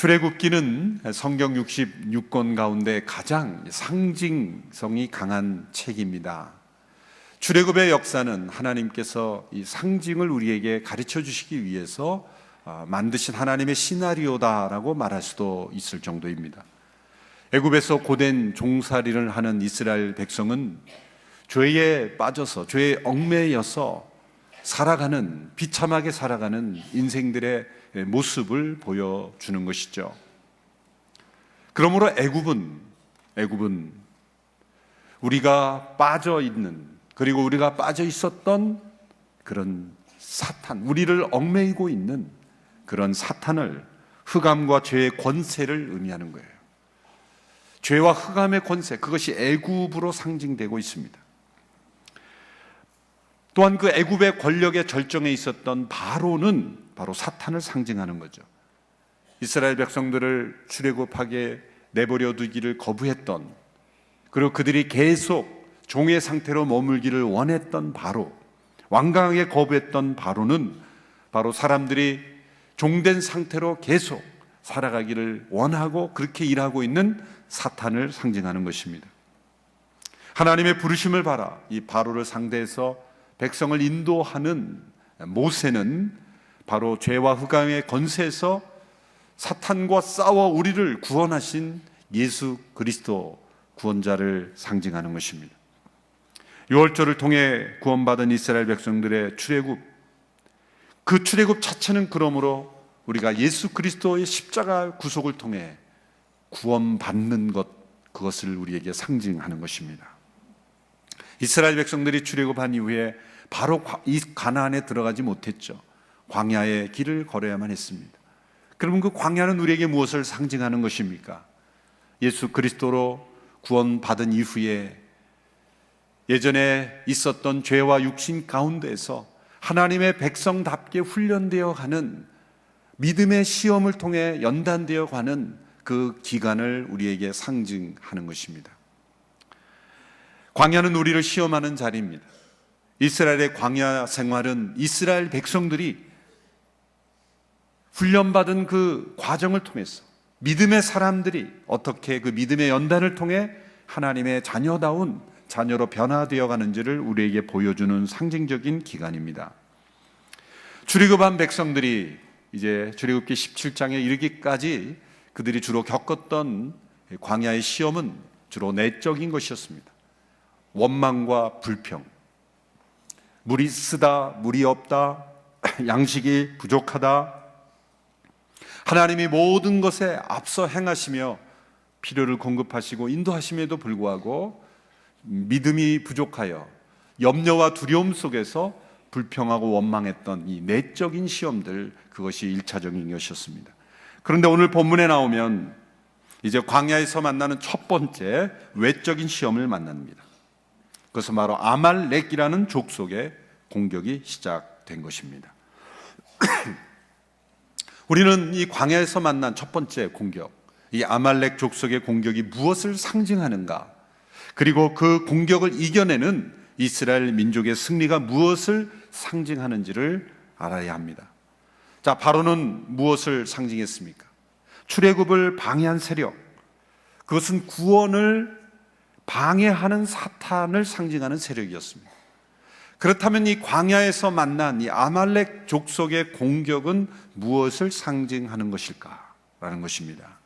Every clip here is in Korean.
출애굽기는 성경 66권 가운데 가장 상징성이 강한 책입니다. 출애굽의 역사는 하나님께서 이 상징을 우리에게 가르쳐 주시기 위해서 만드신 하나님의 시나리오다라고 말할 수도 있을 정도입니다. 애굽에서 고된 종살이를 하는 이스라엘 백성은 죄에 빠져서 죄에 얽매여서 살아가는, 비참하게 살아가는 인생들의 모습을 보여주는 것이죠. 그러므로 애굽은 우리가 빠져 있는, 그리고 우리가 빠져 있었던 그런 사탄, 우리를 얽매이고 있는 그런 사탄을, 흑암과 죄의 권세를 의미하는 거예요. 죄와 흑암의 권세, 그것이 애굽으로 상징되고 있습니다. 또한 그 애굽의 권력의 절정에 있었던 바로는 바로 사탄을 상징하는 거죠. 이스라엘 백성들을 출애굽하게 내버려 두기를 거부했던, 그리고 그들이 계속 종의 상태로 머물기를 원했던 바로, 완강하게 거부했던 바로는 바로 사람들이 종된 상태로 계속 살아가기를 원하고 그렇게 일하고 있는 사탄을 상징하는 것입니다. 하나님의 부르심을 받아 이 바로를 상대해서 백성을 인도하는 모세는 바로 죄와 흑암의 권세에서 사탄과 싸워 우리를 구원하신 예수 그리스도 구원자를 상징하는 것입니다. 유월절을 통해 구원받은 이스라엘 백성들의 출애굽, 그 출애굽 자체는 그러므로 우리가 예수 그리스도의 십자가 구속을 통해 구원받는 것, 그것을 우리에게 상징하는 것입니다. 이스라엘 백성들이 출애굽한 이후에 바로 이 가나안에 들어가지 못했죠. 광야의 길을 걸어야만 했습니다. 그러면 그 광야는 우리에게 무엇을 상징하는 것입니까? 예수 그리스도로 구원받은 이후에 예전에 있었던 죄와 육신 가운데에서 하나님의 백성답게 훈련되어 가는, 믿음의 시험을 통해 연단되어 가는 그 기간을 우리에게 상징하는 것입니다. 광야는 우리를 시험하는 자리입니다. 이스라엘의 광야 생활은 이스라엘 백성들이 훈련받은 그 과정을 통해서 믿음의 사람들이 어떻게 그 믿음의 연단을 통해 하나님의 자녀다운 자녀로 변화되어 가는지를 우리에게 보여주는 상징적인 기간입니다. 출애굽한 백성들이 이제 출애굽기 17장에 이르기까지 그들이 주로 겪었던 광야의 시험은 주로 내적인 것이었습니다. 원망과 불평, 물이 쓰다, 물이 없다, 양식이 부족하다, 하나님이 모든 것에 앞서 행하시며 필요를 공급하시고 인도하심에도 불구하고 믿음이 부족하여 염려와 두려움 속에서 불평하고 원망했던 이 내적인 시험들, 그것이 1차적인 것이었습니다. 그런데 오늘 본문에 나오면 이제 광야에서 만나는 첫 번째 외적인 시험을 만납니다. 그것은 바로 아말렉이라는 족속의 공격이 시작된 것입니다. 우리는 이 광야에서 만난 첫 번째 공격, 이 아말렉 족속의 공격이 무엇을 상징하는가, 그리고 그 공격을 이겨내는 이스라엘 민족의 승리가 무엇을 상징하는지를 알아야 합니다. 자, 바로는 무엇을 상징했습니까? 출애굽을 방해한 세력, 그것은 구원을 방해하는 사탄을 상징하는 세력이었습니다. 그렇다면 이 광야에서 만난 이 아말렉 족속의 공격은 무엇을 상징하는 것일까라는 것입니다.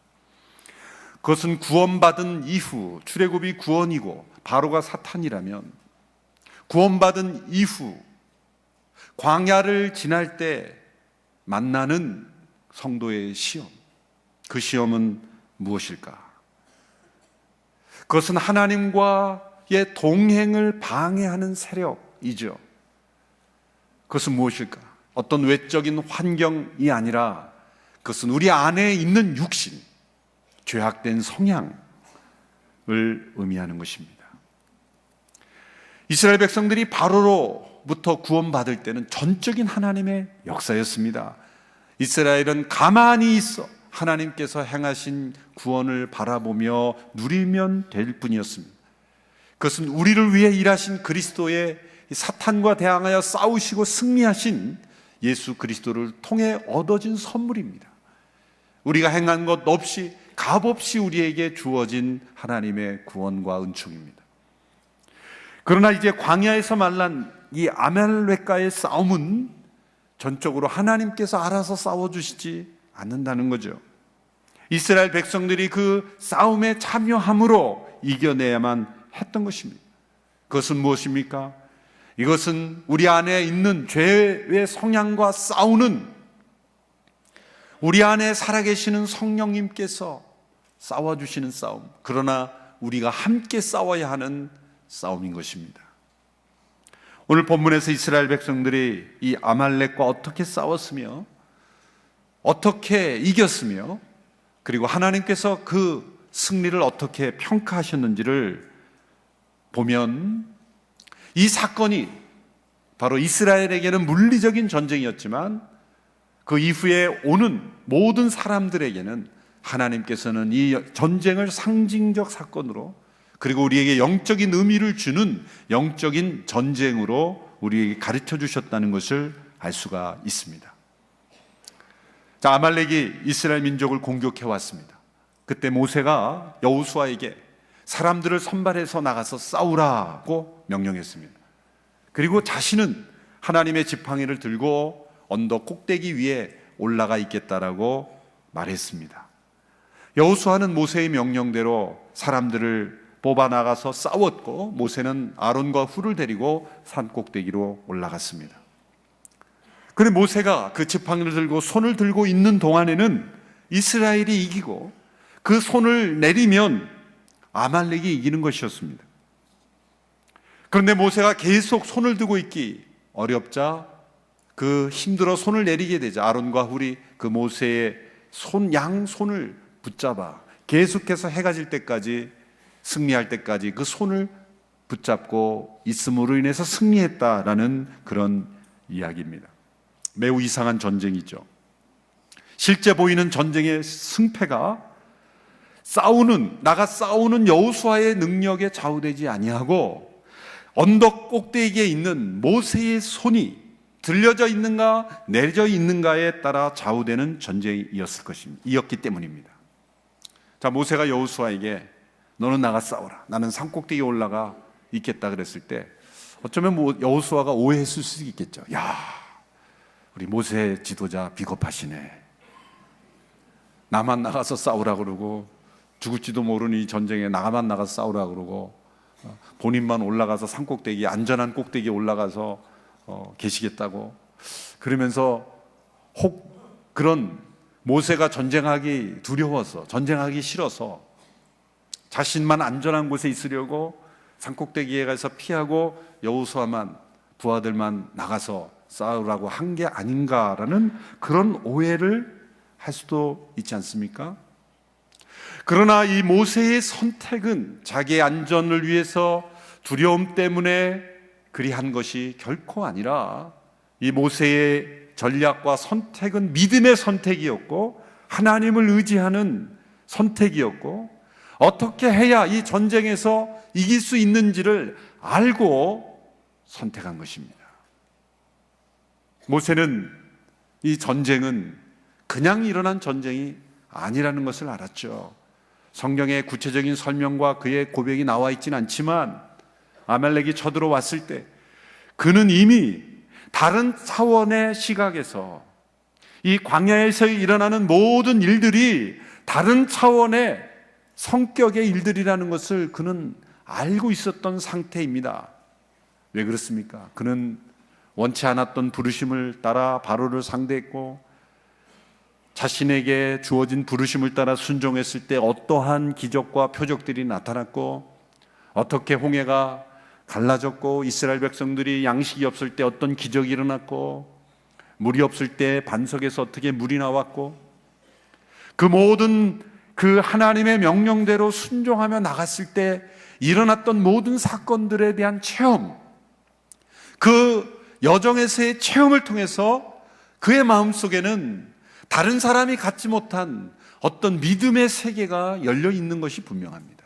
그것은 구원받은 이후, 출애굽이 구원이고 바로가 사탄이라면 구원받은 이후 광야를 지날 때 만나는 성도의 시험, 그 시험은 무엇일까? 그것은 하나님과의 동행을 방해하는 세력이죠. 그것은 무엇일까? 어떤 외적인 환경이 아니라 그것은 우리 안에 있는 육신, 죄악된 성향을 의미하는 것입니다. 이스라엘 백성들이 바로로부터 구원받을 때는 전적인 하나님의 역사였습니다. 이스라엘은 가만히 있어 하나님께서 행하신 구원을 바라보며 누리면 될 뿐이었습니다. 그것은 우리를 위해 일하신 그리스도의 사탄과 대항하여 싸우시고 승리하신 예수 그리스도를 통해 얻어진 선물입니다. 우리가 행한 것 없이 값없이 우리에게 주어진 하나님의 구원과 은총입니다. 그러나 이제 광야에서 만난 이 아말렉과의 싸움은 전적으로 하나님께서 알아서 싸워주시지 않는다는 거죠. 이스라엘 백성들이 그 싸움에 참여함으로 이겨내야만 했던 것입니다. 그것은 무엇입니까? 이것은 우리 안에 있는 죄의 성향과 싸우는, 우리 안에 살아계시는 성령님께서 싸워주시는 싸움, 그러나 우리가 함께 싸워야 하는 싸움인 것입니다. 오늘 본문에서 이스라엘 백성들이 이 아말렉과 어떻게 싸웠으며 어떻게 이겼으며 그리고 하나님께서 그 승리를 어떻게 평가하셨는지를 보면, 이 사건이 바로 이스라엘에게는 물리적인 전쟁이었지만 그 이후에 오는 모든 사람들에게는 하나님께서는 이 전쟁을 상징적 사건으로, 그리고 우리에게 영적인 의미를 주는 영적인 전쟁으로 우리에게 가르쳐 주셨다는 것을 알 수가 있습니다. 자, 아말렉이 이스라엘 민족을 공격해 왔습니다. 그때 모세가 여호수아에게 사람들을 선발해서 나가서 싸우라고 명령했습니다. 그리고 자신은 하나님의 지팡이를 들고 언덕 꼭대기 위에 올라가 있겠다라고 말했습니다. 여호수아는 모세의 명령대로 사람들을 뽑아 나가서 싸웠고, 모세는 아론과 훌을 데리고 산 꼭대기로 올라갔습니다. 그런데 모세가 그 지팡이를 들고 손을 들고 있는 동안에는 이스라엘이 이기고, 그 손을 내리면 아말렉이 이기는 것이었습니다. 그런데 모세가 계속 손을 들고 있기 어렵자, 그 힘들어 손을 내리게 되자 아론과 훌이 그 모세의 양손을 붙잡아 계속해서 해가 질 때까지, 승리할 때까지 그 손을 붙잡고 있음으로 인해서 승리했다라는 그런 이야기입니다. 매우 이상한 전쟁이죠. 실제 보이는 전쟁의 승패가 나가 싸우는 여호수아의 능력에 좌우되지 아니하고 언덕 꼭대기에 있는 모세의 손이 들려져 있는가 내려져 있는가에 따라 좌우되는 전쟁이었을 것입니다. 이었기 때문입니다. 자, 모세가 여호수아에게 너는 나가 싸워라, 나는 산 꼭대기에 올라가 있겠다 그랬을 때 어쩌면 여호수아가 오해했을 수 있겠죠. 야, 우리 모세 지도자 비겁하시네. 나만 나가서 싸우라 그러고, 죽을지도 모르는 이 전쟁에 나만 나가서 싸우라 그러고, 본인만 올라가서 산 꼭대기, 안전한 꼭대기에 올라가서 계시겠다고, 그러면서 혹 그런 모세가 전쟁하기 두려워서, 전쟁하기 싫어서 자신만 안전한 곳에 있으려고 산꼭대기에 가서 피하고 여호수아만, 부하들만 나가서 싸우라고 한 게 아닌가라는 그런 오해를 할 수도 있지 않습니까? 그러나 이 모세의 선택은 자기의 안전을 위해서 두려움 때문에 그리한 것이 결코 아니라, 이 모세의 전략과 선택은 믿음의 선택이었고 하나님을 의지하는 선택이었고, 어떻게 해야 이 전쟁에서 이길 수 있는지를 알고 선택한 것입니다. 모세는 이 전쟁은 그냥 일어난 전쟁이 아니라는 것을 알았죠. 성경의 구체적인 설명과 그의 고백이 나와 있지는 않지만 아말렉이 쳐들어왔을 때 그는 이미 다른 차원의 시각에서 이 광야에서 일어나는 모든 일들이 다른 차원의 성격의 일들이라는 것을 그는 알고 있었던 상태입니다. 왜 그렇습니까? 그는 원치 않았던 부르심을 따라 바로를 상대했고, 자신에게 주어진 부르심을 따라 순종했을 때 어떠한 기적과 표적들이 나타났고, 어떻게 홍해가 갈라졌고, 이스라엘 백성들이 양식이 없을 때 어떤 기적이 일어났고, 물이 없을 때 반석에서 어떻게 물이 나왔고, 그 모든 그 하나님의 명령대로 순종하며 나갔을 때 일어났던 모든 사건들에 대한 체험, 그 여정에서의 체험을 통해서 그의 마음속에는 다른 사람이 갖지 못한 어떤 믿음의 세계가 열려 있는 것이 분명합니다.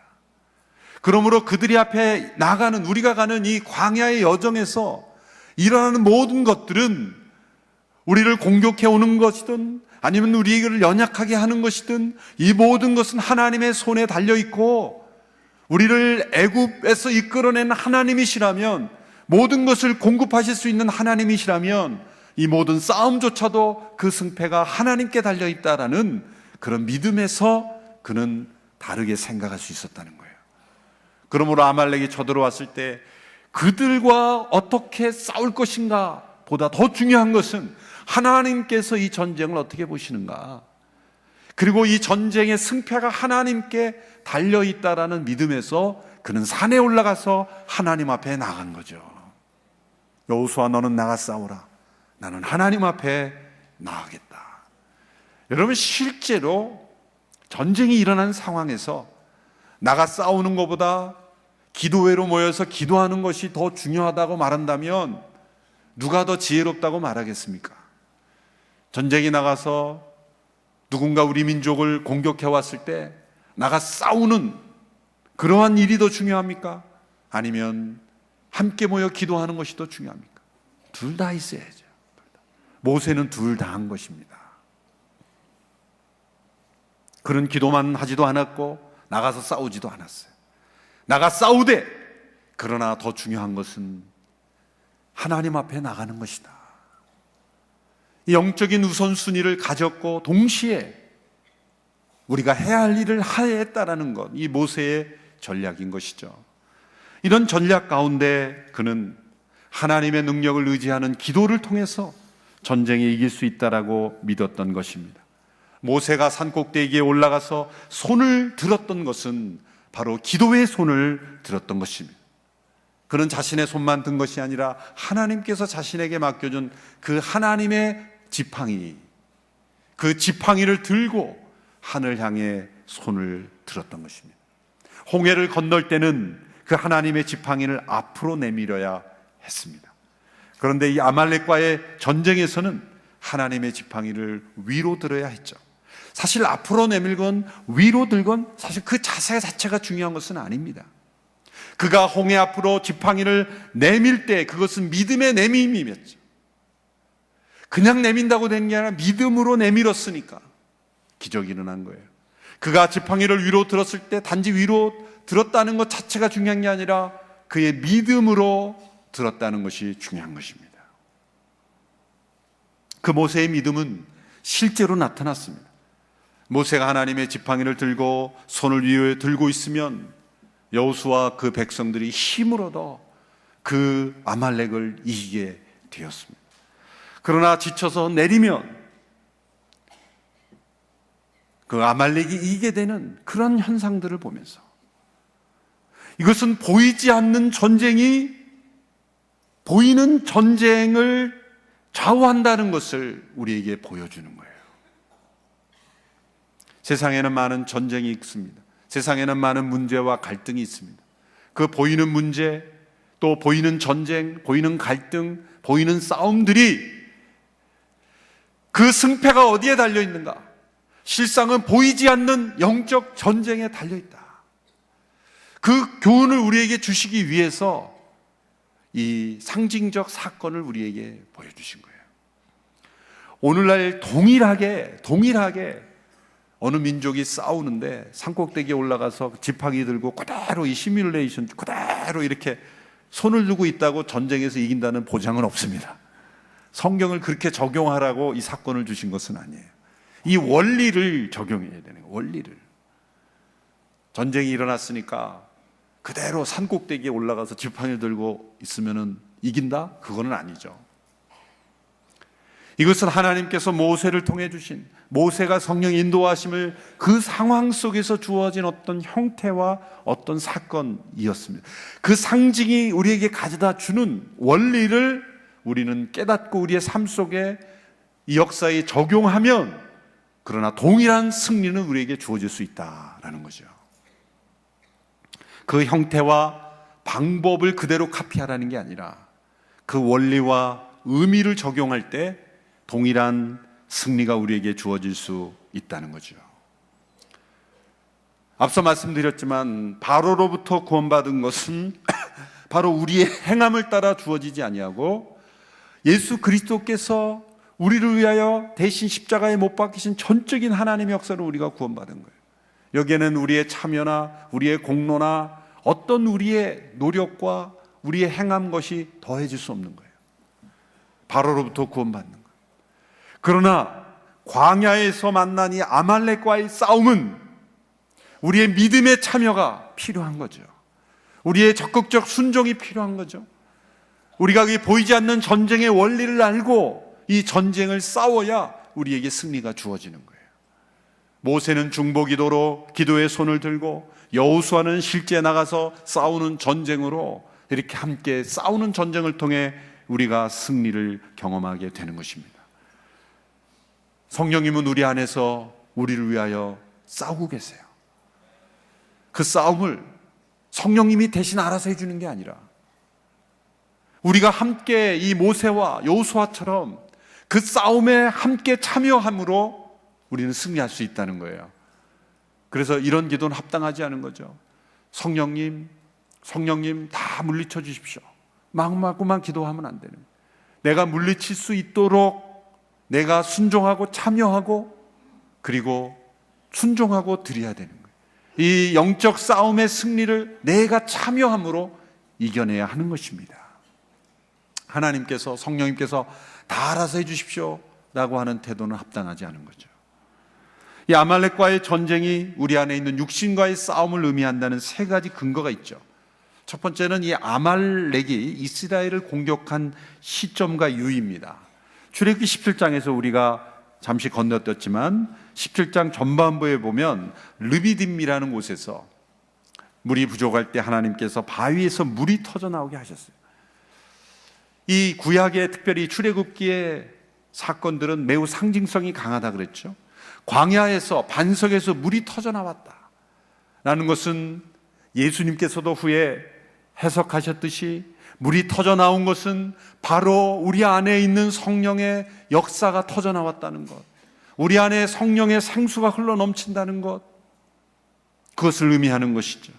그러므로 그들이 앞에 나가는, 우리가 가는 이 광야의 여정에서 일어나는 모든 것들은 우리를 공격해 오는 것이든 아니면 우리를 연약하게 하는 것이든 이 모든 것은 하나님의 손에 달려 있고, 우리를 애굽에서 이끌어낸 하나님이시라면, 모든 것을 공급하실 수 있는 하나님이시라면 이 모든 싸움조차도 그 승패가 하나님께 달려 있다라는 그런 믿음에서 그는 다르게 생각할 수 있었다는 거예요. 그러므로 아말렉이 쳐들어왔을 때 그들과 어떻게 싸울 것인가 보다 더 중요한 것은 하나님께서 이 전쟁을 어떻게 보시는가, 그리고 이 전쟁의 승패가 하나님께 달려있다라는 믿음에서 그는 산에 올라가서 하나님 앞에 나간 거죠. 여호수아, 너는 나가 싸우라. 나는 하나님 앞에 나가겠다. 여러분, 실제로 전쟁이 일어난 상황에서 나가 싸우는 것보다 기도회로 모여서 기도하는 것이 더 중요하다고 말한다면 누가 더 지혜롭다고 말하겠습니까? 전쟁에 나가서 누군가 우리 민족을 공격해 왔을 때 나가 싸우는 그러한 일이 더 중요합니까? 아니면 함께 모여 기도하는 것이 더 중요합니까? 둘 다 있어야죠. 모세는 둘 다 한 것입니다. 그런 기도만 하지도 않았고 나가서 싸우지도 않았어요. 나가 싸우되, 그러나 더 중요한 것은 하나님 앞에 나가는 것이다. 이 영적인 우선순위를 가졌고 동시에 우리가 해야 할 일을 하였다라는 것, 이 모세의 전략인 것이죠. 이런 전략 가운데 그는 하나님의 능력을 의지하는 기도를 통해서 전쟁에 이길 수 있다라고 믿었던 것입니다. 모세가 산꼭대기에 올라가서 손을 들었던 것은 바로 기도의 손을 들었던 것입니다. 그는 자신의 손만 든 것이 아니라 하나님께서 자신에게 맡겨준 그 하나님의 지팡이, 그 지팡이를 들고 하늘 향해 손을 들었던 것입니다. 홍해를 건널 때는 그 하나님의 지팡이를 앞으로 내밀어야 했습니다. 그런데 이 아말렉과의 전쟁에서는 하나님의 지팡이를 위로 들어야 했죠. 사실 앞으로 내밀건 위로 들건 사실 그 자세 자체가 중요한 것은 아닙니다. 그가 홍해 앞으로 지팡이를 내밀 때 그것은 믿음의 내밈이었죠. 그냥 내민다고 된 게 아니라 믿음으로 내밀었으니까 기적이 일어난 거예요. 그가 지팡이를 위로 들었을 때 단지 위로 들었다는 것 자체가 중요한 게 아니라 그의 믿음으로 들었다는 것이 중요한 것입니다. 그 모세의 믿음은 실제로 나타났습니다. 모세가 하나님의 지팡이를 들고 손을 위에 들고 있으면 여호수아와 그 백성들이 힘을 얻어 그 아말렉을 이기게 되었습니다. 그러나 지쳐서 내리면 그 아말렉이 이기게 되는 그런 현상들을 보면서 이것은 보이지 않는 전쟁이 보이는 전쟁을 좌우한다는 것을 우리에게 보여주는 거예요. 세상에는 많은 전쟁이 있습니다. 세상에는 많은 문제와 갈등이 있습니다. 그 보이는 문제, 또 보이는 전쟁, 보이는 갈등, 보이는 싸움들이 그 승패가 어디에 달려 있는가? 실상은 보이지 않는 영적 전쟁에 달려 있다. 그 교훈을 우리에게 주시기 위해서 이 상징적 사건을 우리에게 보여주신 거예요. 오늘날 동일하게 어느 민족이 싸우는데 산꼭대기에 올라가서 지팡이 들고 그대로 이 시뮬레이션 그대로 이렇게 손을 들고 있다고 전쟁에서 이긴다는 보장은 없습니다. 성경을 그렇게 적용하라고 이 사건을 주신 것은 아니에요. 이 원리를 적용해야 되는 거예요. 원리를. 전쟁이 일어났으니까 그대로 산꼭대기에 올라가서 지팡이를 들고 있으면 이긴다? 그거는 아니죠. 이것은 하나님께서 모세를 통해 주신, 모세가 성령 인도하심을 그 상황 속에서 주어진 어떤 형태와 어떤 사건이었습니다. 그 상징이 우리에게 가져다 주는 원리를 우리는 깨닫고 우리의 삶 속에 이 역사에 적용하면, 그러나 동일한 승리는 우리에게 주어질 수 있다라는 거죠. 그 형태와 방법을 그대로 카피하라는 게 아니라 그 원리와 의미를 적용할 때 동일한 승리가 우리에게 주어질 수 있다는 거죠. 앞서 말씀드렸지만 바로로부터 구원받은 것은 바로 우리의 행함을 따라 주어지지 아니하고 예수 그리스도께서 우리를 위하여 대신 십자가에 못 박히신 전적인 하나님의 역사로 우리가 구원받은 거예요. 여기에는 우리의 참여나 우리의 공로나 어떤 우리의 노력과 우리의 행한 것이 더해질 수 없는 거예요. 바로로부터 구원받는 거예요. 그러나 광야에서 만난 이 아말렉과의 싸움은 우리의 믿음의 참여가 필요한 거죠. 우리의 적극적 순종이 필요한 거죠. 우리가 보이지 않는 전쟁의 원리를 알고 이 전쟁을 싸워야 우리에게 승리가 주어지는 거예요. 모세는 중보기도로 기도의 손을 들고, 여호수아는 실제 나가서 싸우는 전쟁으로, 이렇게 함께 싸우는 전쟁을 통해 우리가 승리를 경험하게 되는 것입니다. 성령님은 우리 안에서 우리를 위하여 싸우고 계세요. 그 싸움을 성령님이 대신 알아서 해주는 게 아니라 우리가 함께 이 모세와 여호수아처럼 그 싸움에 함께 참여함으로 우리는 승리할 수 있다는 거예요. 그래서 이런 기도는 합당하지 않은 거죠. 성령님 다 물리쳐 주십시오. 마음만 기도하면 안 되는 거예요. 내가 물리칠 수 있도록 내가 순종하고 참여하고 그리고 순종하고 드려야 되는 거예요. 이 영적 싸움의 승리를 내가 참여함으로 이겨내야 하는 것입니다. 하나님께서, 성령님께서 다 알아서 해 주십시오 라고 하는 태도는 합당하지 않은 거죠. 이 아말렉과의 전쟁이 우리 안에 있는 육신과의 싸움을 의미한다는 세 가지 근거가 있죠. 첫 번째는 이 아말렉이 이스라엘을 공격한 시점과 유의입니다. 출애굽기 17장에서 우리가 잠시 건너뛰었지만 17장 전반부에 보면 르비딤이라는 곳에서 물이 부족할 때 하나님께서 바위에서 물이 터져 나오게 하셨어요. 이 구약의, 특별히 출애굽기의 사건들은 매우 상징성이 강하다 그랬죠. 광야에서, 반석에서 물이 터져 나왔다 라는 것은 예수님께서도 후에 해석하셨듯이 물이 터져 나온 것은 바로 우리 안에 있는 성령의 역사가 터져 나왔다는 것, 우리 안에 성령의 생수가 흘러 넘친다는 것, 그것을 의미하는 것이죠.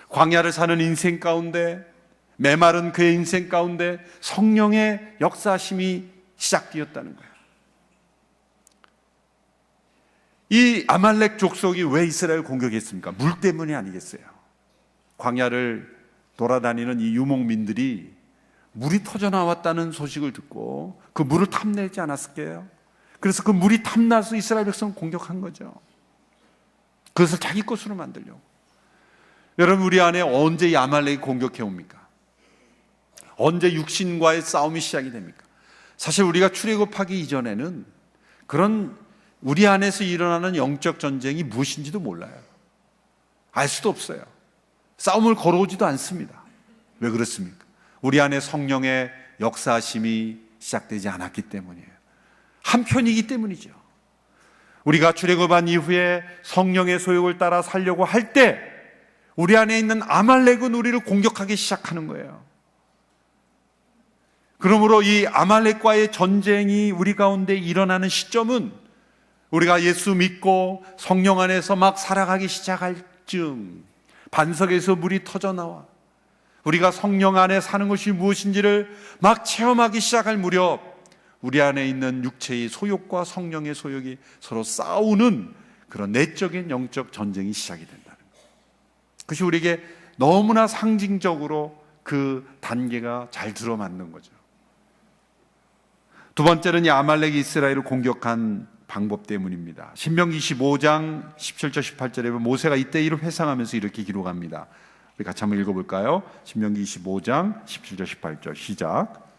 광야를 사는 인생 가운데, 메마른 그의 인생 가운데 성령의 역사심이 시작되었다는 거예요. 이 아말렉 족속이 왜 이스라엘을 공격했습니까? 물 때문이 아니겠어요? 광야를 돌아다니는 이 유목민들이 물이 터져 나왔다는 소식을 듣고 그 물을 탐내지 않았을까요? 그래서 그 물이 탐나서 이스라엘 백성을 공격한 거죠. 그것을 자기 것으로 만들려고. 여러분, 우리 안에 언제 이 아말렉이 공격해 옵니까? 언제 육신과의 싸움이 시작이 됩니까? 사실 우리가 출애굽하기 이전에는 그런 우리 안에서 일어나는 영적 전쟁이 무엇인지도 몰라요. 알 수도 없어요. 싸움을 걸어오지도 않습니다. 왜 그렇습니까? 우리 안에 성령의 역사심이 시작되지 않았기 때문이에요. 한편이기 때문이죠. 우리가 출애굽한 이후에 성령의 소욕을 따라 살려고 할 때 우리 안에 있는 아말렉은 우리를 공격하기 시작하는 거예요. 그러므로 이 아말렉과의 전쟁이 우리 가운데 일어나는 시점은 우리가 예수 믿고 성령 안에서 막 살아가기 시작할 즈음, 반석에서 물이 터져 나와 우리가 성령 안에 사는 것이 무엇인지를 막 체험하기 시작할 무렵, 우리 안에 있는 육체의 소욕과 성령의 소욕이 서로 싸우는 그런 내적인 영적 전쟁이 시작이 된다는 거예요. 그것이 우리에게 너무나 상징적으로 그 단계가 잘 들어맞는 거죠. 두 번째는 이 아말렉이 이스라엘을 공격한 방법 때문입니다. 신명기 25장 17절 18절에 보면 모세가 이때 일을 회상하면서 이렇게 기록합니다. 우리 같이 한번 읽어볼까요? 신명기 25장 17절 18절 시작.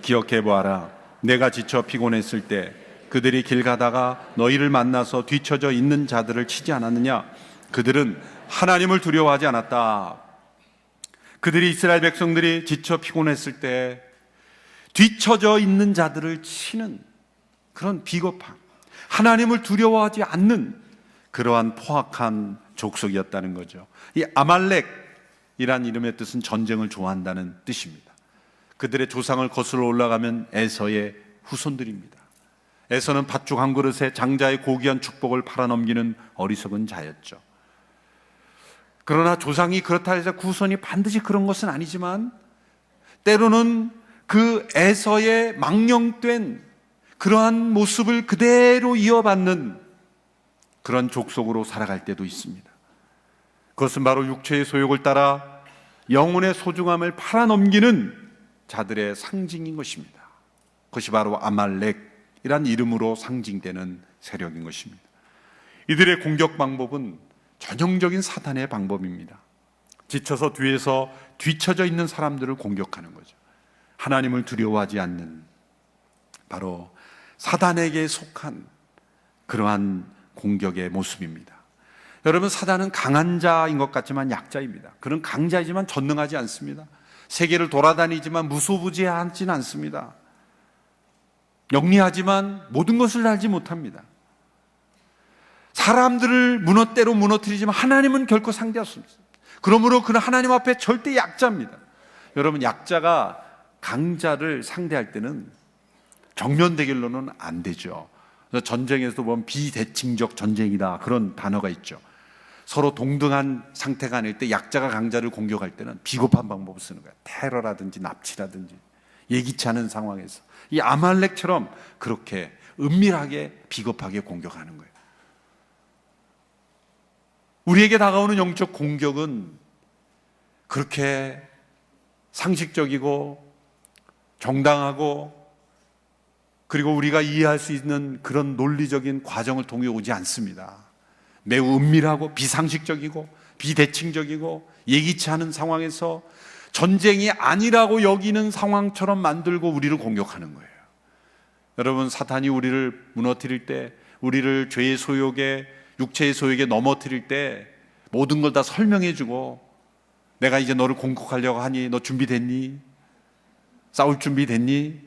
기억해보아라. 내가 지쳐 피곤했을 때 그들이 길 가다가 너희를 만나서 뒤처져 있는 자들을 치지 않았느냐? 그들은 하나님을 두려워하지 않았다. 그들이 이스라엘 백성들이 지쳐 피곤했을 때 뒤처져 있는 자들을 치는 그런 비겁함, 하나님을 두려워하지 않는 그러한 포악한 족속이었다는 거죠. 이 아말렉이란 이름의 뜻은 전쟁을 좋아한다는 뜻입니다. 그들의 조상을 거슬러 올라가면 에서의 후손들입니다. 에서는 팥죽 한 그릇에 장자의 고귀한 축복을 팔아넘기는 어리석은 자였죠. 그러나 조상이 그렇다 해서 후손이 반드시 그런 것은 아니지만 때로는 그 에서의 망령된 그러한 모습을 그대로 이어받는 그런 족속으로 살아갈 때도 있습니다. 그것은 바로 육체의 소욕을 따라 영혼의 소중함을 팔아넘기는 자들의 상징인 것입니다. 그것이 바로 아말렉이란 이름으로 상징되는 세력인 것입니다. 이들의 공격 방법은 전형적인 사탄의 방법입니다. 지쳐서 뒤에서 뒤처져 있는 사람들을 공격하는 거죠. 하나님을 두려워하지 않는, 바로 사단에게 속한 그러한 공격의 모습입니다. 여러분, 사단은 강한 자인 것 같지만 약자입니다. 그는 강자이지만 전능하지 않습니다. 세계를 돌아다니지만 무소부지하지는 않습니다. 영리하지만 모든 것을 알지 못합니다. 사람들을 때로 무너뜨리지만 하나님은 결코 상대할 수 없습니다. 그러므로 그는 하나님 앞에 절대 약자입니다. 여러분, 약자가 강자를 상대할 때는 정면 대결로는 안 되죠. 전쟁에서도 보면 비대칭적 전쟁이다, 그런 단어가 있죠. 서로 동등한 상태가 아닐 때 약자가 강자를 공격할 때는 비겁한 방법을 쓰는 거예요. 테러라든지 납치라든지 예기치 않은 상황에서 이 아말렉처럼 그렇게 은밀하게 비겁하게 공격하는 거예요. 우리에게 다가오는 영적 공격은 그렇게 상식적이고 정당하고 그리고 우리가 이해할 수 있는 그런 논리적인 과정을 통해 오지 않습니다. 매우 은밀하고 비상식적이고 비대칭적이고 예기치 않은 상황에서 전쟁이 아니라고 여기는 상황처럼 만들고 우리를 공격하는 거예요. 여러분, 사탄이 우리를 무너뜨릴 때, 우리를 죄의 소욕에, 육체의 소욕에 넘어뜨릴 때 모든 걸 다 설명해주고, 내가 이제 너를 공격하려고 하니 너 준비됐니? 싸울 준비 됐니?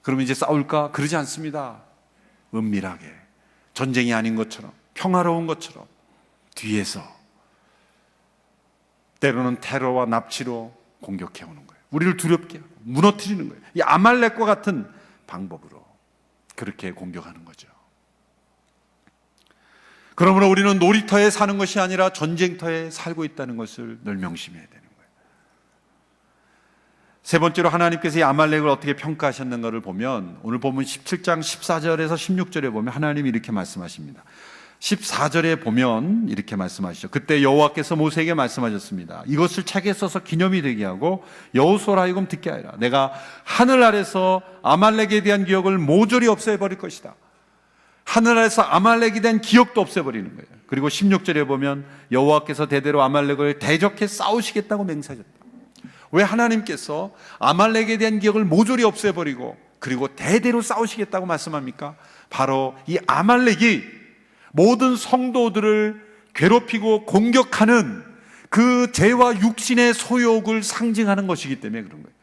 그러면 이제 싸울까? 그러지 않습니다. 은밀하게, 전쟁이 아닌 것처럼, 평화로운 것처럼 뒤에서 때로는 테러와 납치로 공격해 오는 거예요. 우리를 두렵게 하고 무너뜨리는 거예요. 이 아말렉과 같은 방법으로 그렇게 공격하는 거죠. 그러므로 우리는 놀이터에 사는 것이 아니라 전쟁터에 살고 있다는 것을 늘 명심해야 되는 거예요. 세 번째로 하나님께서 이 아말렉을 어떻게 평가하셨는가를 보면, 오늘 보면 17장 14절에서 16절에 보면 하나님이 이렇게 말씀하십니다. 14절에 보면 이렇게 말씀하시죠. 그때 여호와께서 모세에게 말씀하셨습니다. 이것을 책에 써서 기념이 되게 하고 여호수아로 하여금 듣게 하리라. 내가 하늘 아래서 아말렉에 대한 기억을 모조리 없애버릴 것이다. 하늘 아래서 아말렉에 대한 기억도 없애버리는 거예요. 그리고 16절에 보면 여호와께서 대대로 아말렉을 대적해 싸우시겠다고 맹세하셨다. 왜 하나님께서 아말렉에 대한 기억을 모조리 없애버리고 그리고 대대로 싸우시겠다고 말씀합니까? 바로 이 아말렉이 모든 성도들을 괴롭히고 공격하는 그 죄와 육신의 소욕을 상징하는 것이기 때문에 그런 거예요.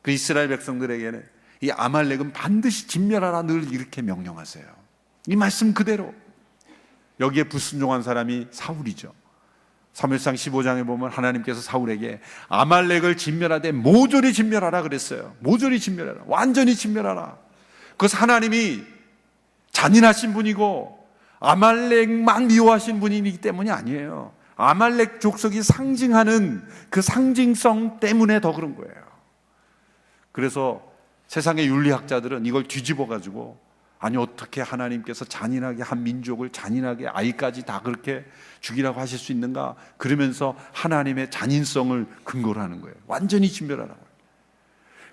그 이스라엘 백성들에게는 이 아말렉은 반드시 진멸하라 늘 이렇게 명령하세요. 이 말씀 그대로. 여기에 불순종한 사람이 사울이죠. 사무엘상 15장에 보면 하나님께서 사울에게 아말렉을 진멸하되 모조리 진멸하라 그랬어요. 모조리 진멸하라, 완전히 진멸하라. 그것은 하나님이 잔인하신 분이고 아말렉만 미워하신 분이기 때문이 아니에요. 아말렉 족속이 상징하는 그 상징성 때문에 더 그런 거예요. 그래서 세상의 윤리학자들은 이걸 뒤집어가지고, 아니 어떻게 하나님께서 잔인하게 한 민족을 잔인하게 아이까지 다 그렇게 죽이라고 하실 수 있는가, 그러면서 하나님의 잔인성을 근거로 하는 거예요. 완전히 진멸하라고.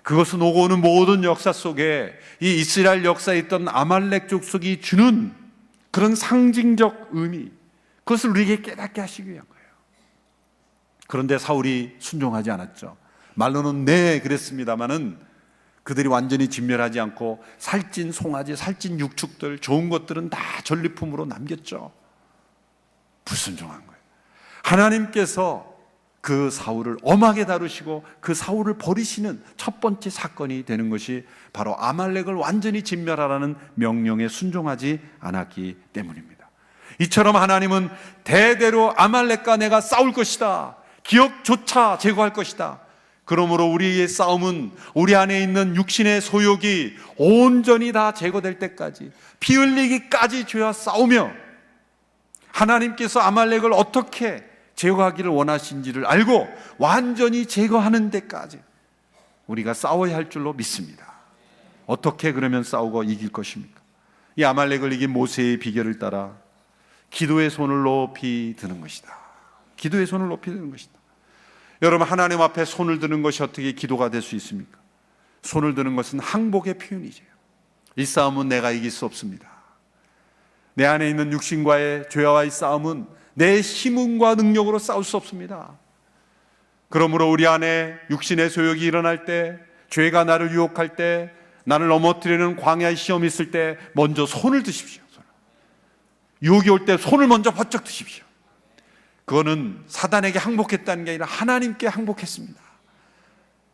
그것은 오고 오는 모든 역사 속에 이 이스라엘 역사에 있던 아말렉 족속이 주는 그런 상징적 의미, 그것을 우리에게 깨닫게 하시기 위한 거예요. 그런데 사울이 순종하지 않았죠. 말로는 네 그랬습니다마는 그들이 완전히 진멸하지 않고 살찐 송아지, 살찐 육축들, 좋은 것들은 다 전리품으로 남겼죠. 불순종한 거예요. 하나님께서 그 사울을 엄하게 다루시고 그 사울을 버리시는 첫 번째 사건이 되는 것이 바로 아말렉을 완전히 진멸하라는 명령에 순종하지 않았기 때문입니다. 이처럼 하나님은 대대로 아말렉과 내가 싸울 것이다, 기억조차 제거할 것이다. 그러므로 우리의 싸움은 우리 안에 있는 육신의 소욕이 온전히 다 제거될 때까지, 피 흘리기까지 죄와 싸우며 하나님께서 아말렉을 어떻게 제거하기를 원하신지를 알고 완전히 제거하는 데까지 우리가 싸워야 할 줄로 믿습니다. 어떻게 그러면 싸우고 이길 것입니까? 이 아말렉을 이긴 모세의 비결을 따라 기도의 손을 높이 드는 것이다. 기도의 손을 높이 드는 것이다. 여러분, 하나님 앞에 손을 드는 것이 어떻게 기도가 될 수 있습니까? 손을 드는 것은 항복의 표현이죠. 이 싸움은 내가 이길 수 없습니다. 내 안에 있는 육신과의 죄와의 싸움은 내 힘과 능력으로 싸울 수 없습니다. 그러므로 우리 안에 육신의 소욕이 일어날 때, 죄가 나를 유혹할 때, 나를 넘어뜨리는 광야의 시험이 있을 때 먼저 손을 드십시오. 유혹이 올 때 손을 먼저 번쩍 드십시오. 그거는 사단에게 항복했다는 게 아니라 하나님께 항복했습니다.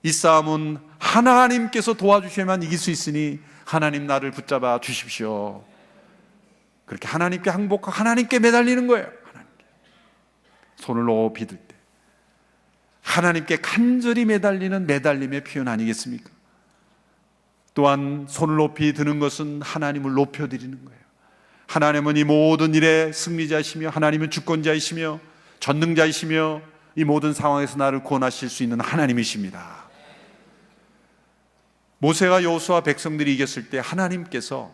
이 싸움은 하나님께서 도와주셔야만 이길 수 있으니 하나님 나를 붙잡아 주십시오. 그렇게 하나님께 항복하고 하나님께 매달리는 거예요. 하나님께. 손을 높이 들 때 하나님께 간절히 매달리는 매달림의 표현 아니겠습니까? 또한 손을 높이 드는 것은 하나님을 높여드리는 거예요. 하나님은 이 모든 일의 승리자이시며 하나님은 주권자이시며 전능자이시며 이 모든 상황에서 나를 구원하실 수 있는 하나님이십니다. 모세가 여호수아와 백성들이 이겼을 때 하나님께서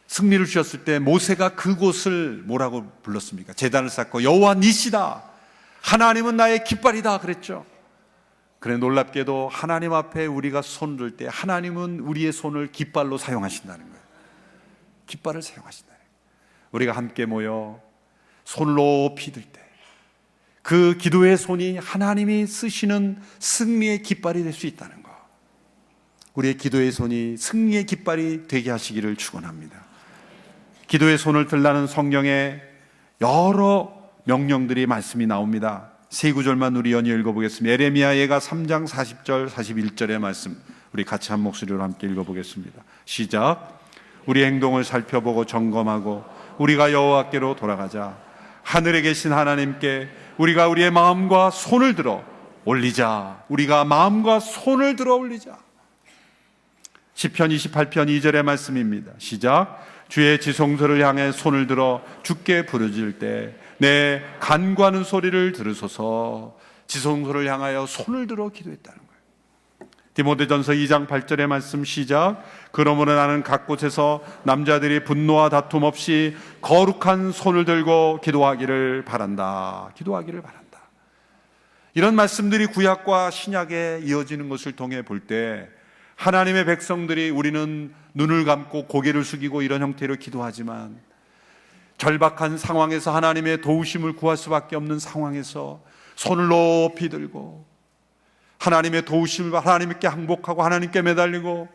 승리를 주셨을 때 모세가 그곳을 뭐라고 불렀습니까? 제단을 쌓고 여호와 니시다, 하나님은 나의 깃발이다 그랬죠. 그래, 놀랍게도 하나님 앞에 우리가 손을 들 때 하나님은 우리의 손을 깃발로 사용하신다는 거예요. 깃발을 사용하신다는 거예요. 우리가 함께 모여 손을 높이 들 때 그 기도의 손이 하나님이 쓰시는 승리의 깃발이 될 수 있다는 것, 우리의 기도의 손이 승리의 깃발이 되게 하시기를 축원합니다. 기도의 손을 들라는 성경에 여러 명령들이 말씀이 나옵니다. 세 구절만 우리 연이어 읽어보겠습니다. 에레미야 예가 3장 40절 41절의 말씀, 우리 같이 한 목소리로 함께 읽어보겠습니다. 시작. 우리 행동을 살펴보고 점검하고 우리가 여호와께로 돌아가자. 하늘에 계신 하나님께 우리가 우리의 마음과 손을 들어 올리자. 우리가 마음과 손을 들어 올리자. 시편 28편 2절의 말씀입니다. 시작. 주의 지성소를 향해 손을 들어 주께 부르짖을 때 내 간구하는 소리를 들으소서. 지성소를 향하여 손을 들어 기도했다는 거예요. 디모데전서 2장 8절의 말씀 시작. 그러므로 나는 각 곳에서 남자들이 분노와 다툼 없이 거룩한 손을 들고 기도하기를 바란다. 기도하기를 바란다. 이런 말씀들이 구약과 신약에 이어지는 것을 통해 볼 때 하나님의 백성들이, 우리는 눈을 감고 고개를 숙이고 이런 형태로 기도하지만 절박한 상황에서 하나님의 도우심을 구할 수밖에 없는 상황에서 손을 높이 들고 하나님의 도우심을 하나님께 항복하고 하나님께 매달리고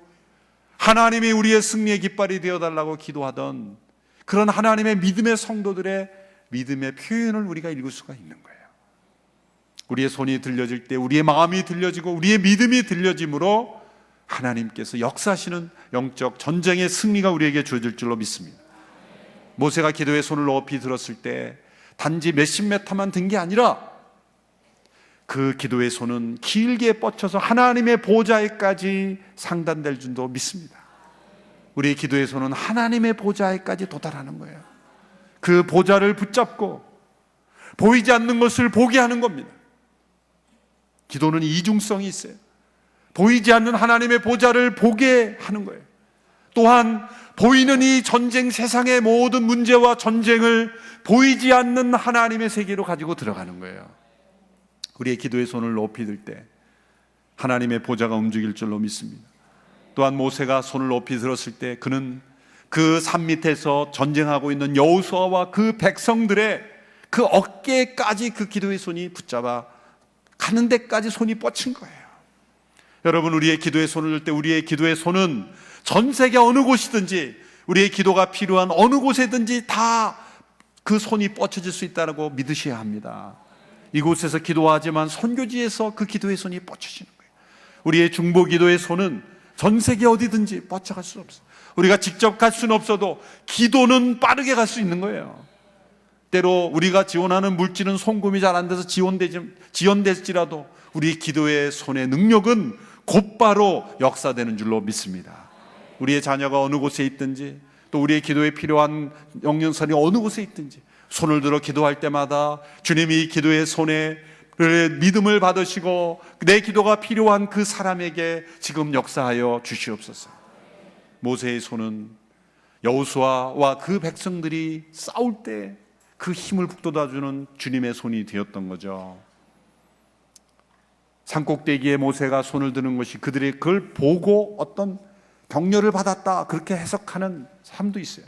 하나님이 우리의 승리의 깃발이 되어달라고 기도하던 그런 하나님의 믿음의 성도들의 믿음의 표현을 우리가 읽을 수가 있는 거예요. 우리의 손이 들려질 때 우리의 마음이 들려지고 우리의 믿음이 들려짐으로 하나님께서 역사하시는 영적 전쟁의 승리가 우리에게 주어질 줄로 믿습니다. 모세가 기도의 손을 높이 들었을 때 단지 몇십 메타만 든 게 아니라 그 기도의 손은 길게 뻗쳐서 하나님의 보좌에까지 상단될 줄도 믿습니다. 우리의 기도의 손은 하나님의 보좌에까지 도달하는 거예요. 그 보좌를 붙잡고 보이지 않는 것을 보게 하는 겁니다. 기도는 이중성이 있어요. 보이지 않는 하나님의 보좌를 보게 하는 거예요. 또한 보이는 이 전쟁, 세상의 모든 문제와 전쟁을 보이지 않는 하나님의 세계로 가지고 들어가는 거예요. 우리의 기도의 손을 높이 들 때 하나님의 보좌가 움직일 줄로 믿습니다. 또한 모세가 손을 높이 들었을 때 그는 그 산 밑에서 전쟁하고 있는 여호수아와 그 백성들의 그 어깨까지 그 기도의 손이 붙잡아 가는 데까지 손이 뻗친 거예요. 여러분, 우리의 기도의 손을 들 때 우리의 기도의 손은 전 세계 어느 곳이든지 우리의 기도가 필요한 어느 곳에든지 다 그 손이 뻗쳐질 수 있다고 믿으셔야 합니다. 이곳에서 기도하지만 선교지에서 그 기도의 손이 뻗쳐지는 거예요. 우리의 중보 기도의 손은 전 세계 어디든지 뻗쳐갈 수 없어요. 우리가 직접 갈 수는 없어도 기도는 빠르게 갈 수 있는 거예요. 때로 우리가 지원하는 물질은 송금이 잘 안 돼서 지연될지라도 우리 기도의 손의 능력은 곧바로 역사되는 줄로 믿습니다. 우리의 자녀가 어느 곳에 있든지 또 우리의 기도에 필요한 영양선이 어느 곳에 있든지 손을 들어 기도할 때마다 주님이 기도의 손에 믿음을 받으시고 내 기도가 필요한 그 사람에게 지금 역사하여 주시옵소서. 모세의 손은 여호수아와 그 백성들이 싸울 때 그 힘을 북돋아주는 주님의 손이 되었던 거죠. 산꼭대기에 모세가 손을 드는 것이 그들의 그걸 보고 어떤 격려를 받았다, 그렇게 해석하는 사람도 있어요.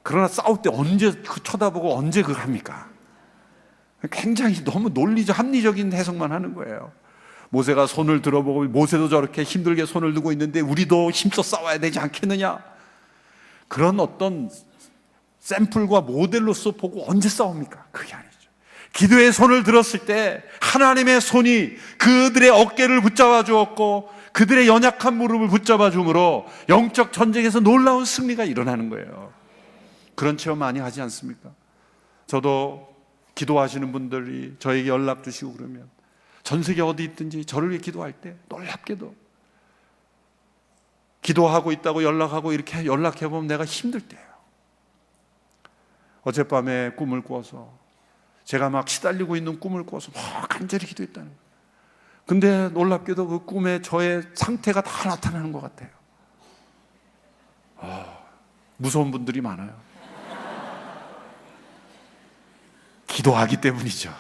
그러나 싸울 때 언제 그 쳐다보고 언제 그걸 합니까? 굉장히 너무 논리적, 합리적인 해석만 하는 거예요. 모세가 손을 들어보고 모세도 저렇게 힘들게 손을 들고 있는데 우리도 힘써 싸워야 되지 않겠느냐, 그런 어떤 샘플과 모델로서 보고 언제 싸웁니까? 그게 아니죠. 기도의 손을 들었을 때 하나님의 손이 그들의 어깨를 붙잡아 주었고 그들의 연약한 무릎을 붙잡아 줌으로 영적 전쟁에서 놀라운 승리가 일어나는 거예요. 그런 체험 많이 하지 않습니까? 저도 기도하시는 분들이 저에게 연락 주시고 그러면 전 세계 어디 있든지 저를 위해 기도할 때 놀랍게도 기도하고 있다고 연락하고 이렇게 연락해보면 내가 힘들 때예요. 어젯밤에 꿈을 꿔서 제가 막 시달리고 있는 꿈을 꿔서 막 간절히 기도했다는 거예요. 근데 놀랍게도 그 꿈에 저의 상태가 다 나타나는 것 같아요. 무서운 분들이 많아요. 기도하기 때문이죠.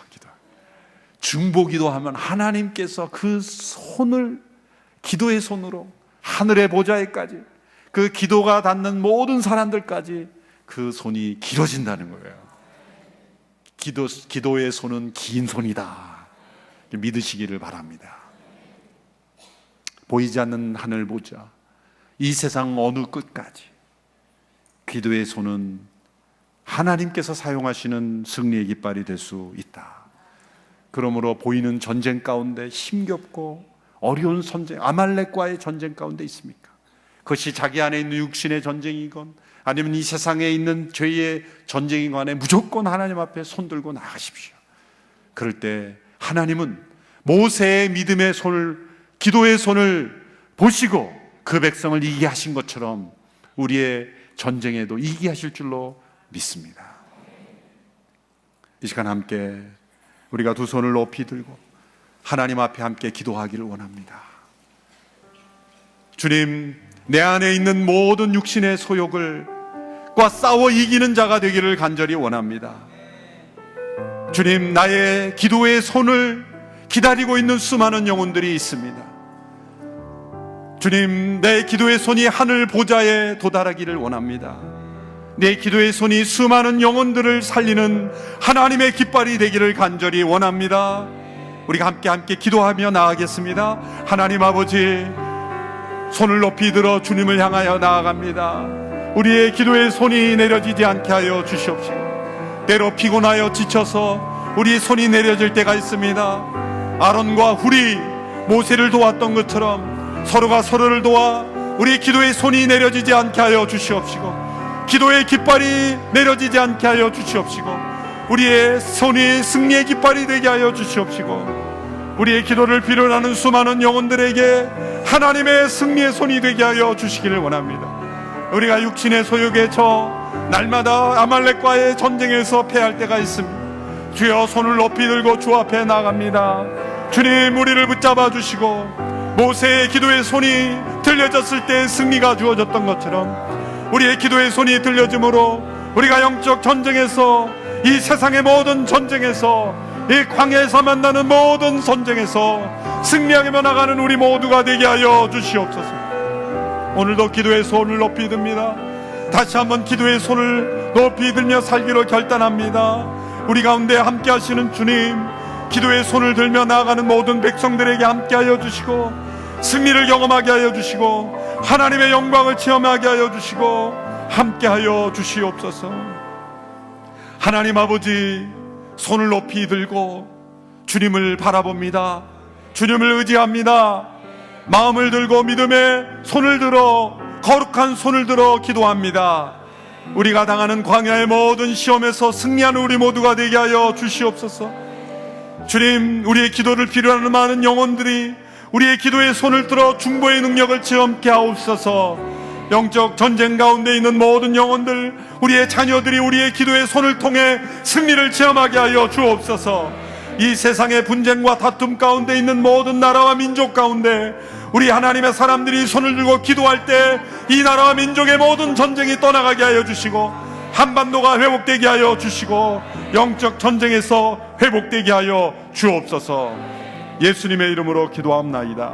중보 기도하면 하나님께서 그 손을, 기도의 손으로 하늘의 보좌에까지, 그 기도가 닿는 모든 사람들까지 그 손이 길어진다는 거예요. 기도의 손은 긴 손이다, 믿으시기를 바랍니다. 보이지 않는 하늘 보좌, 이 세상 어느 끝까지 기도의 손은 하나님께서 사용하시는 승리의 깃발이 될 수 있다. 그러므로 보이는 전쟁 가운데, 힘겹고 어려운 전쟁, 아말렉과의 전쟁 가운데 있습니까? 그것이 자기 안에 있는 육신의 전쟁이건 아니면 이 세상에 있는 죄의 전쟁인 간에 무조건 하나님 앞에 손들고 나가십시오. 그럴 때 하나님은 모세의 믿음의 손을, 기도의 손을 보시고 그 백성을 이기게 하신 것처럼 우리의 전쟁에도 이기게 하실 줄로 믿습니다. 이 시간 함께 우리가 두 손을 높이 들고 하나님 앞에 함께 기도하기를 원합니다. 주님, 내 안에 있는 모든 육신의 소욕을과 싸워 이기는 자가 되기를 간절히 원합니다. 주님, 나의 기도의 손을 기다리고 있는 수많은 영혼들이 있습니다. 주님, 내 기도의 손이 하늘 보좌에 도달하기를 원합니다. 내 기도의 손이 수많은 영혼들을 살리는 하나님의 깃발이 되기를 간절히 원합니다. 우리가 함께 기도하며 나아가겠습니다. 하나님 아버지, 손을 높이 들어 주님을 향하여 나아갑니다. 우리의 기도의 손이 내려지지 않게 하여 주시옵시고, 때로 피곤하여 지쳐서 우리의 손이 내려질 때가 있습니다. 아론과 훌이 모세를 도왔던 것처럼 서로가 서로를 도와 우리의 기도의 손이 내려지지 않게 하여 주시옵시고, 기도의 깃발이 내려지지 않게 하여 주시옵시고, 우리의 손이 승리의 깃발이 되게 하여 주시옵시고, 우리의 기도를 필요로 하는 수많은 영혼들에게 하나님의 승리의 손이 되게 하여 주시기를 원합니다. 우리가 육신의 소욕에 처 날마다 아말렉과의 전쟁에서 패할 때가 있습니다. 주여, 손을 높이 들고 주 앞에 나갑니다. 주님, 우리를 붙잡아 주시고 모세의 기도의 손이 들려졌을 때 승리가 주어졌던 것처럼 우리의 기도의 손이 들려짐으로 우리가 영적 전쟁에서, 이 세상의 모든 전쟁에서, 이 광야에서 만나는 모든 전쟁에서 승리하며 나가는 우리 모두가 되게 하여 주시옵소서. 오늘도 기도의 손을 높이 듭니다. 다시 한번 기도의 손을 높이 들며 살기로 결단합니다. 우리 가운데 함께 하시는 주님, 기도의 손을 들며 나아가는 모든 백성들에게 함께 하여 주시고 승리를 경험하게 하여 주시고 하나님의 영광을 체험하게 하여 주시고 함께 하여 주시옵소서. 하나님 아버지, 손을 높이 들고 주님을 바라봅니다. 주님을 의지합니다. 마음을 들고 믿음의 손을 들어, 거룩한 손을 들어 기도합니다. 우리가 당하는 광야의 모든 시험에서 승리하는 우리 모두가 되게 하여 주시옵소서. 주님, 우리의 기도를 필요로 하는 많은 영혼들이 우리의 기도의 손을 들어 중보의 능력을 체험케 하옵소서. 영적 전쟁 가운데 있는 모든 영혼들, 우리의 자녀들이 우리의 기도의 손을 통해 승리를 체험하게 하여 주옵소서. 이 세상의 분쟁과 다툼 가운데 있는 모든 나라와 민족 가운데 우리 하나님의 사람들이 손을 들고 기도할 때 이 나라와 민족의 모든 전쟁이 떠나가게 하여 주시고, 한반도가 회복되게 하여 주시고, 영적 전쟁에서 회복되게 하여 주옵소서. 예수님의 이름으로 기도합나이다.